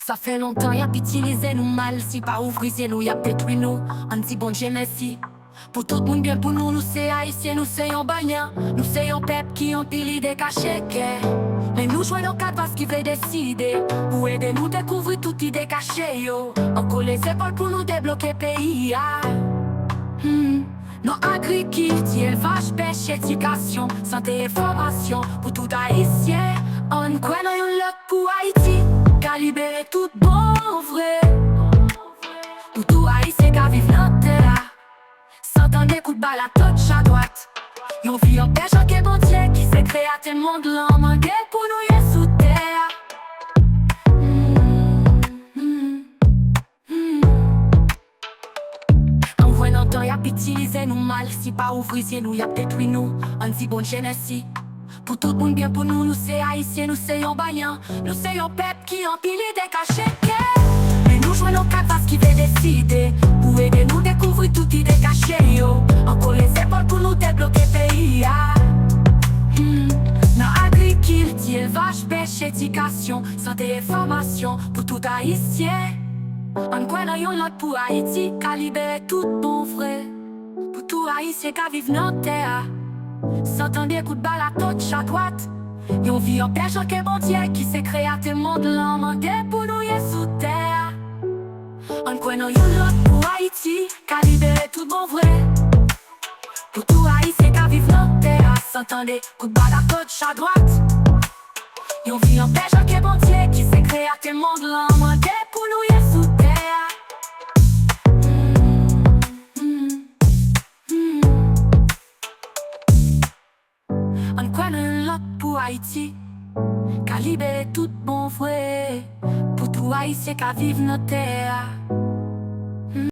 Ça fait longtemps y'a utilisé nous mal. Si pas ouvrir nous y'a détruit nous. On dit bon Dieu merci. Pour tout le monde bien pour nous, nous c'est haïtiens, nous c'est un bagnant. Nous c'est un peuple qui ont pili des cachets. Mais nous jouons nos quatre parce qu'ils veulent décider. Pour aider nous découvrir toute idée cachée yo. Encore les épaules pour nous débloquer pays. Nos agriculture, élevage, pêche, éducation, santé et formation. Pour tout haïtien, on croit dans un lot pour Haïti. Qu'à libérer tout bon vrai. Pour tout haïtien qu'à vivre dans terre. S'entend des coups de balle à touch à droite. Yon vit en pêche en québontier qui s'est créé à tel monde l'homme en guerre pour nous y sous terre. En voyant temps y'a utilisé nous mal. Si pas ouvrir nous y'a détruit nous. On dit bon Genesis. Pour tout le monde bien pour nous, nous c'est haïtiens, nous c'est un bagnant. Nous c'est un peuple qui empile des cachets. Mais nous jouons nos quatre parce qu'ils veulent décider. Pour aider nous découvrir toute idée cachée yo. Encore les épaules pour nous débloquer pays Dans agriculture, élevage, pêche, éducation, santé et formation. Pour tout haïtien on croit dans yon lot pour Haïti. Qu'à libérer tout bon vrai. Pour tout haïtien qu'à vivre dans terre. S'entend des coups de balle à touch à droite. Yon vit en pêche en québontier qui s'est créé à tel monde l'homme en guerre pour nous y sous terre. On croit dans yon lot pour Haïti. Qu'à libérer tout bon vrai. Pour tout haïtien qu'à vivre dans terre. S'entend des coups de balle à touch à droite. Yon vit en pêche en québontier qui s'est créé à tel monde l'homme en guerre pour nous y sous terre. On croit dans un lot pour Haïti. Qu'à libérer tout bon vrai. Pour tout haïtien qu'à vivre dans terre.